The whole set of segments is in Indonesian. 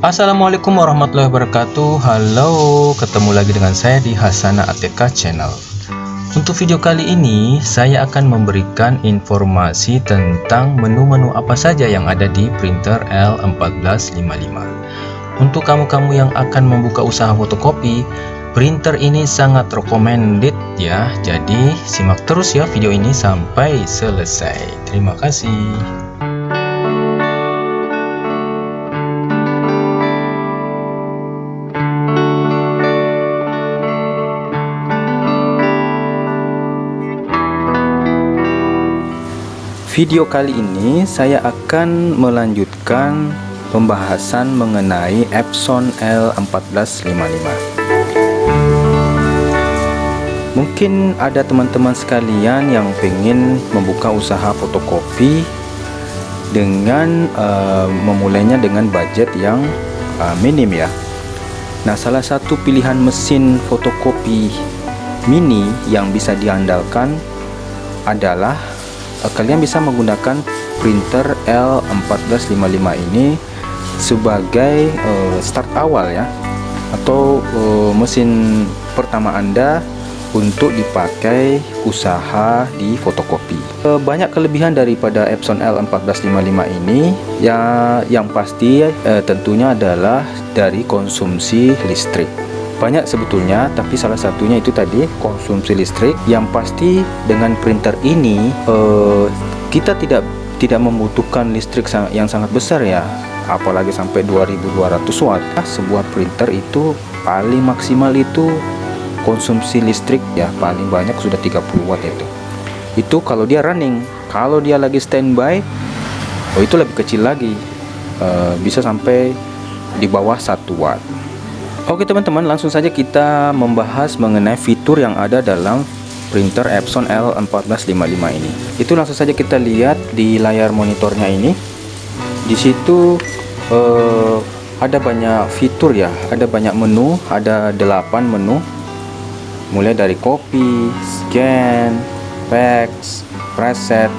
Assalamualaikum warahmatullahi wabarakatuh. Halo, ketemu lagi dengan saya di Hasana ATK Channel. Untuk video kali ini saya akan memberikan informasi tentang menu-menu apa saja yang ada di printer L1455. Untuk kamu-kamu yang akan membuka usaha fotokopi, printer ini sangat recommended ya. Jadi simak terus ya video ini sampai selesai. Terima kasih. Video kali ini saya akan melanjutkan pembahasan mengenai Epson L1455. Mungkin ada teman-teman sekalian yang pengen membuka usaha fotokopi dengan memulainya dengan budget yang minim ya. Nah, salah satu pilihan mesin fotokopi mini yang bisa diandalkan adalah kalian bisa menggunakan printer L1455 ini sebagai start awal ya, atau mesin pertama Anda untuk dipakai usaha di fotokopi. Banyak kelebihan daripada Epson L1455 ini ya, yang pasti tentunya adalah dari konsumsi listrik. Banyak sebetulnya, tapi salah satunya itu tadi konsumsi listrik. Yang pasti dengan printer ini kita tidak membutuhkan listrik yang sangat besar ya, apalagi sampai 2200 watt. Sebuah printer itu paling maksimal itu konsumsi listrik ya paling banyak sudah 30 watt itu kalau dia running. Kalau dia lagi standby, itu lebih kecil lagi, bisa sampai di bawah 1 watt. Oke teman-teman, langsung saja kita membahas mengenai fitur yang ada dalam printer Epson L1455 ini. Itu langsung saja kita lihat di layar monitornya ini. Di situ ada banyak fitur ya, ada banyak menu, ada 8 menu. Mulai dari copy, scan, fax, preset,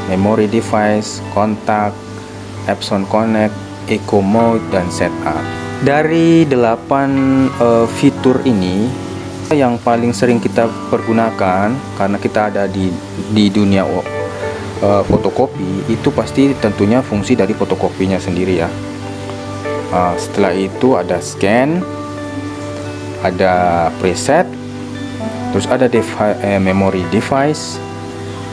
memory device, kontak, Epson Connect, Eco Mode, dan setup. Dari 8 fitur ini, yang paling sering kita pergunakan karena kita ada di dunia fotokopi, itu pasti tentunya fungsi dari fotokopinya sendiri ya. Setelah itu ada scan, ada preset, terus ada memory device,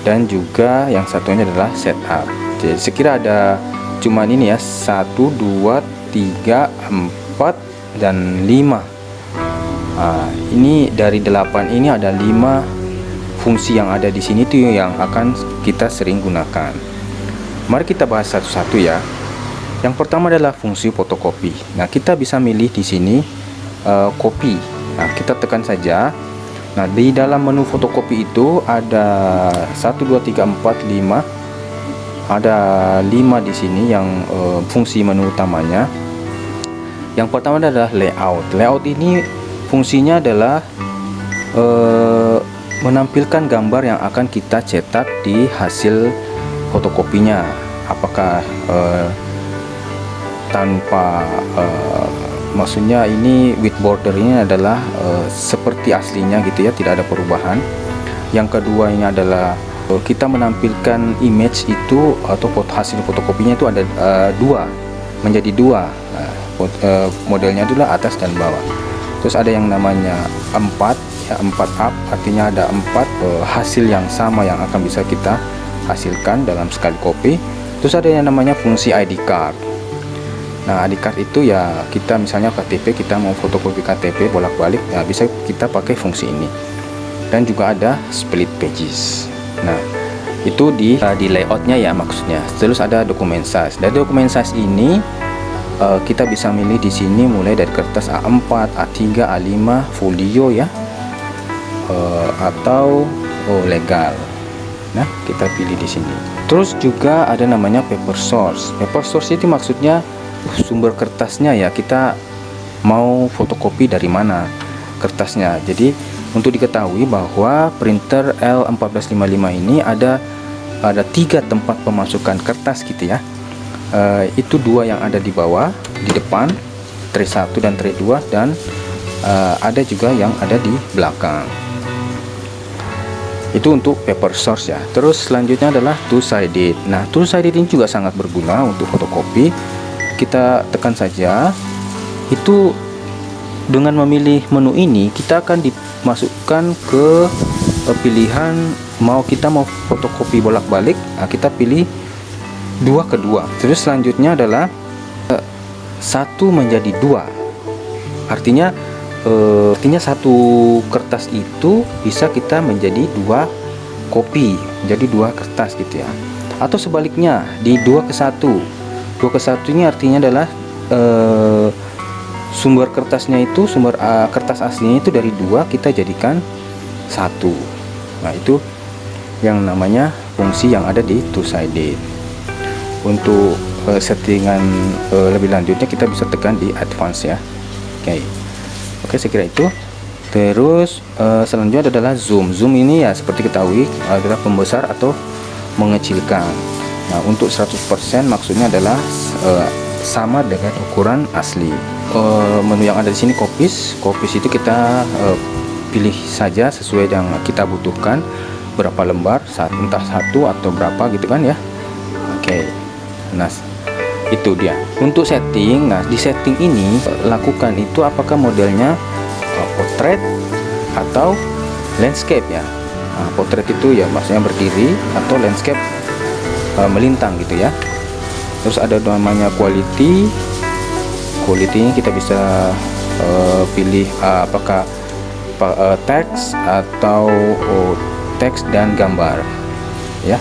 dan juga yang satunya adalah setup. Jadi sekira ada cuman ini ya, 1, 2, 3, 4, dan 5. Ini dari 8 ini ada 5 fungsi yang ada di sini tuh yang akan kita sering gunakan. Mari kita bahas satu-satu ya. Yang pertama adalah fungsi fotokopi. Nah, kita bisa milih di sini copy. Nah, kita tekan saja. Nah, di dalam menu fotokopi itu ada 1, 2, 3, 4, 5. Ada 5 di sini yang fungsi menu utamanya. Yang pertama adalah layout. Layout ini fungsinya adalah menampilkan gambar yang akan kita cetak di hasil fotokopinya. Apakah tanpa maksudnya ini with border ini adalah seperti aslinya gitu ya, tidak ada perubahan. Yang kedua ini adalah kita menampilkan image itu atau hasil fotokopinya itu ada menjadi dua. Modelnya adalah atas dan bawah. Terus ada yang namanya 4 ya, 4 up, artinya ada 4 hasil yang sama yang akan bisa kita hasilkan dalam sekali copy. Terus ada yang namanya fungsi ID card. Nah, ID card itu ya, kita misalnya KTP, kita mau fotokopi KTP bolak-balik ya, bisa kita pakai fungsi ini. Dan juga ada split pages. Nah, itu di layoutnya ya maksudnya. Terus ada dokumen size. Dari dokumen size ini kita bisa milih di sini mulai dari kertas A4, A3, A5, folio ya, atau legal. Nah, kita pilih di sini. Terus juga ada namanya paper source. Paper source itu maksudnya sumber kertasnya ya, kita mau fotokopi dari mana kertasnya. Jadi untuk diketahui bahwa printer L1455 ini ada 3 tempat pemasukan kertas gitu ya. Itu 2 yang ada di bawah, di depan, tray 1 dan tray 2, dan ada juga yang ada di belakang. Itu untuk paper source ya. Terus selanjutnya adalah two sided. Nah, two sided ini juga sangat berguna untuk fotokopi. Kita tekan saja. Itu dengan memilih menu ini, kita akan dimasukkan ke pilihan kita mau fotokopi bolak-balik. Nah, kita pilih 2 ke 2. Terus selanjutnya adalah 1 menjadi 2. Artinya satu kertas itu bisa kita menjadi 2 kopi, jadi 2 kertas gitu ya. Atau sebaliknya di 2 ke 1. 2 ke 1 ini artinya adalah sumber kertasnya itu, kertas aslinya itu dari 2 kita jadikan 1. Nah, itu yang namanya fungsi yang ada di two sided. Untuk settingan lebih lanjutnya kita bisa tekan di advance ya. Oke, saya kira itu. Terus selanjutnya adalah zoom. Zoom ini ya seperti ketahui adalah pembesar atau mengecilkan. Nah, untuk 100% maksudnya adalah sama dengan ukuran asli. Menu yang ada di sini copies itu kita pilih saja sesuai yang kita butuhkan, berapa lembar, entah 1 atau berapa gitu kan ya. Oke, nah itu dia untuk setting. Nah, di setting ini lakukan itu apakah modelnya portrait atau landscape ya. Nah, portrait itu ya maksudnya berdiri, atau landscape melintang gitu ya. Terus ada namanya quality ini kita bisa pilih apakah teks atau teks dan gambar ya,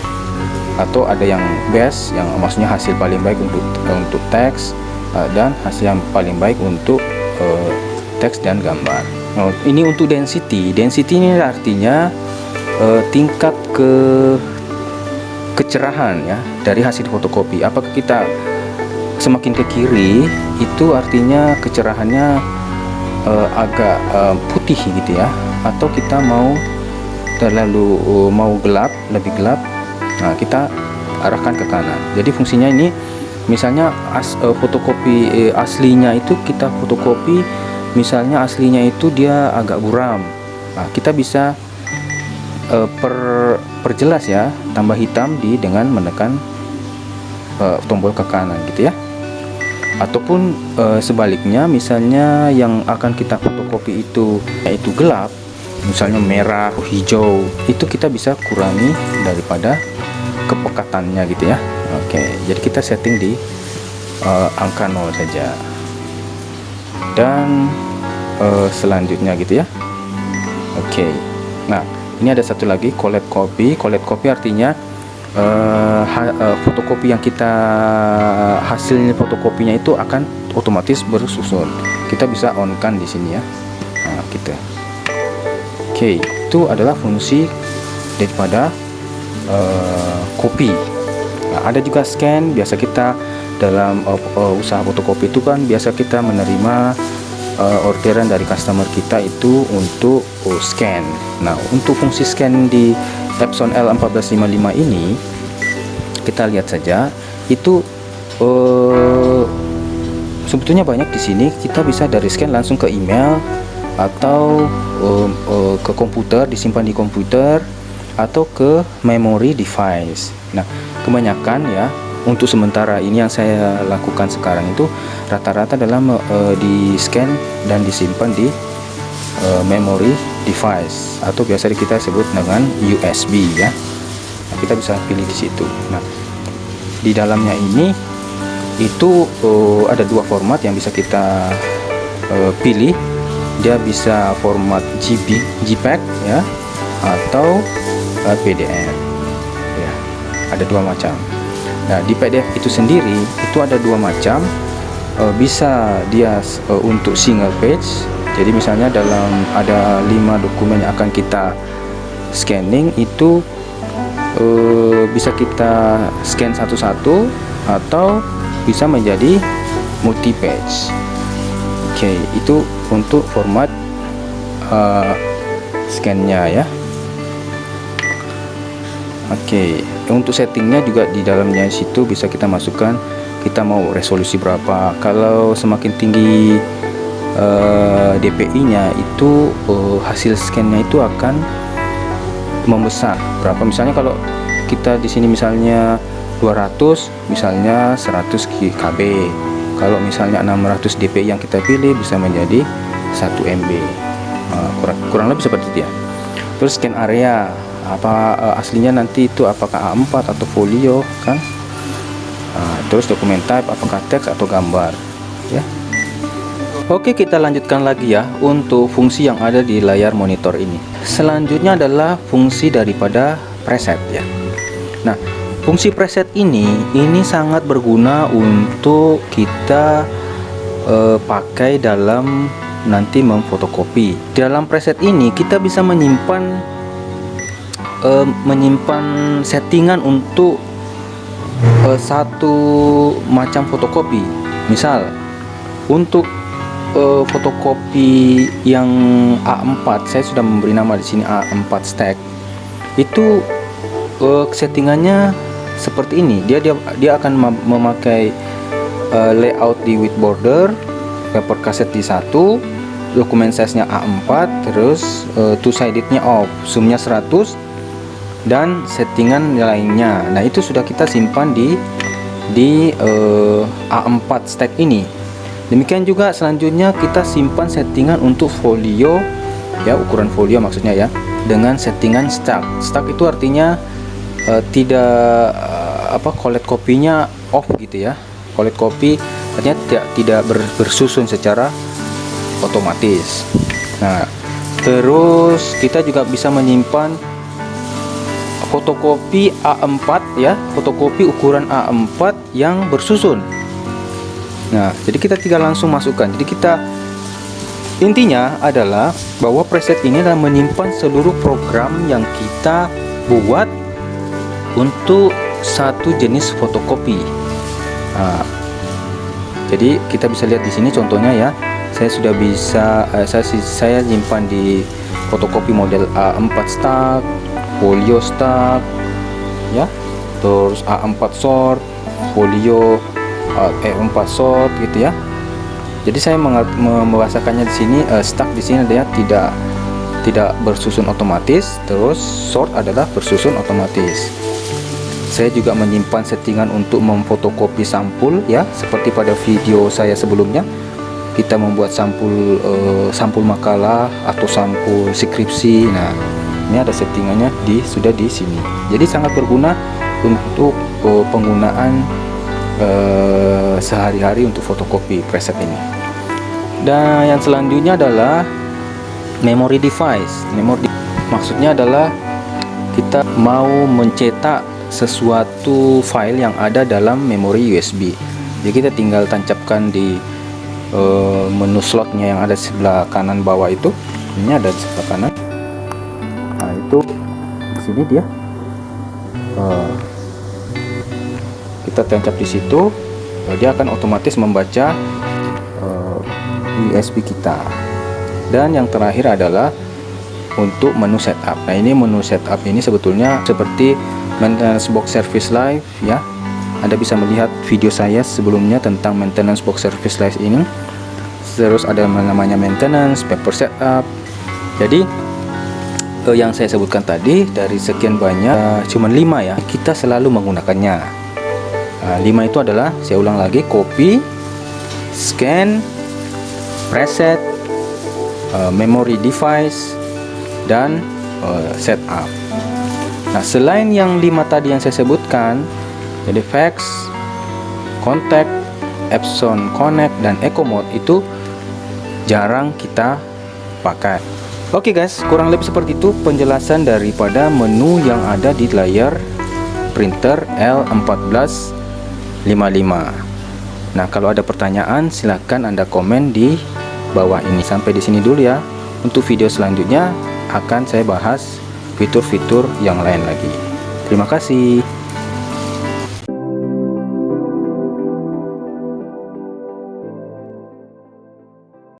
atau ada yang best yang maksudnya hasil paling baik untuk teks, dan hasil yang paling baik untuk teks dan gambar. Nah, ini untuk density ini artinya tingkat kecerahan ya dari hasil fotokopi. Apakah kita semakin ke kiri itu artinya kecerahannya agak putih gitu ya, atau kita mau gelap, lebih gelap. Nah, kita arahkan ke kanan. Jadi fungsinya ini misalnya fotokopi aslinya itu kita fotokopi, misalnya aslinya itu dia agak buram. Nah, kita bisa perjelas ya, tambah hitam dengan menekan tombol ke kanan gitu ya. Ataupun sebaliknya, misalnya yang akan kita fotokopi itu yaitu gelap, misalnya merah, hijau, itu kita bisa kurangi daripada kepekatannya gitu ya. Oke, jadi kita setting di angka 0 saja. Dan selanjutnya gitu ya. Oke, nah ini ada satu lagi, collect copy. Collect copy artinya fotokopi yang kita hasilnya fotokopinya itu akan otomatis bersusun. Kita bisa on kan di sini ya. Nah, kita oke, itu adalah fungsi daripada kopi. Nah, ada juga scan. Biasa kita dalam usaha fotokopi itu kan biasa kita menerima orderan dari customer kita itu untuk scan. Nah, untuk fungsi scan di Epson L1455 ini kita lihat saja, itu sebetulnya banyak di sini. Kita bisa dari scan langsung ke email, atau ke komputer, disimpan di komputer, atau ke memory device. Nah, kebanyakan ya untuk sementara ini yang saya lakukan sekarang itu rata-rata dalam di scan dan disimpan di memory device, atau biasa kita sebut dengan USB ya. Nah, kita bisa pilih di situ. Nah, di dalamnya ini itu ada 2 format yang bisa kita pilih. Dia bisa format JPEG ya, atau PDF ya. Ada 2 macam. Nah, di PDF itu sendiri itu ada 2 macam. Bisa dia untuk single page. Jadi misalnya ada 5 dokumen yang akan kita scanning, itu bisa kita scan satu-satu, atau bisa menjadi multi page. Oke, itu untuk format scan-nya ya. Oke, untuk settingnya juga di dalamnya situ bisa kita masukkan kita mau resolusi berapa. Kalau semakin tinggi DPI-nya itu hasil scan-nya itu akan membesar. Berapa misalnya kalau kita di sini misalnya 200, misalnya 100 KB. Kalau misalnya 600 DPI yang kita pilih bisa menjadi 1 MB. Kurang lebih seperti itu ya. Terus scan area, aslinya nanti itu apakah A4 atau folio kan. Terus dokumen type apakah teks atau gambar ya. Oke, kita lanjutkan lagi ya untuk fungsi yang ada di layar monitor ini. Selanjutnya adalah fungsi daripada preset ya. Nah, fungsi preset ini sangat berguna untuk kita pakai dalam nanti memfotokopi. Dalam preset ini kita bisa menyimpan settingan untuk satu macam fotokopi. Misal untuk fotokopi yang A4, saya sudah memberi nama di sini A4 stack. Itu settingannya seperti ini. Dia akan memakai layout di white border, paper cassette di 1, dokumen size-nya A4, terus two sided-nya off, zoom-nya 100 dan settingan lainnya. Nah, itu sudah kita simpan di A4 stack ini. Demikian juga selanjutnya kita simpan settingan untuk folio ya, ukuran folio maksudnya ya, dengan settingan stack. Stack itu artinya tidak collect copy-nya off gitu ya. Collect copy artinya tidak bersusun secara otomatis. Nah, terus kita juga bisa menyimpan fotokopi A4 ya, fotokopi ukuran A4 yang bersusun. Nah, jadi kita tinggal langsung masukkan. Jadi intinya adalah bahwa preset ini adalah menyimpan seluruh program yang kita buat untuk satu jenis fotokopi. Nah, jadi kita bisa lihat di sini contohnya ya. Saya sudah bisa saya simpan di fotokopi model A4 stack, folio stack ya, terus A4 short, folio E4 short gitu ya. Jadi saya membahasakannya di sini stack di sini adalah tidak bersusun otomatis, terus short adalah bersusun otomatis. Saya juga menyimpan settingan untuk memfotokopi sampul ya, seperti pada video saya sebelumnya. Kita membuat sampul makalah atau sampul skripsi. Nah, ini ada settingannya sudah di sini. Jadi sangat berguna untuk penggunaan sehari-hari untuk fotokopi preset ini. Dan yang selanjutnya adalah memory device. Maksudnya adalah kita mau mencetak sesuatu file yang ada dalam memori USB. Jadi kita tinggal tancapkan di menu slotnya yang ada di sebelah kanan bawah itu. Ini ada di sebelah kanan. Nah, itu di sini dia. Kita tancap di situ, dia akan otomatis membaca USB kita. Dan yang terakhir adalah untuk menu setup. Nah, ini menu setup ini sebetulnya seperti maintenance box service live ya. Anda bisa melihat video saya sebelumnya tentang maintenance box service live ini. Terus ada namanya maintenance, paper setup. Jadi yang saya sebutkan tadi dari sekian banyak cuman 5 ya, kita selalu menggunakannya. 5 itu adalah, saya ulang lagi, copy, scan, preset, memory device, dan setup. Nah, selain yang 5 tadi yang saya sebutkan, jadi fax, contact, Epson Connect, dan Eco Mode itu jarang kita pakai. Oke guys, kurang lebih seperti itu penjelasan daripada menu yang ada di layar printer L1455. Nah, kalau ada pertanyaan silahkan Anda komen di bawah ini. Sampai di sini dulu ya. Untuk video selanjutnya akan saya bahas fitur-fitur yang lain lagi. Terima kasih.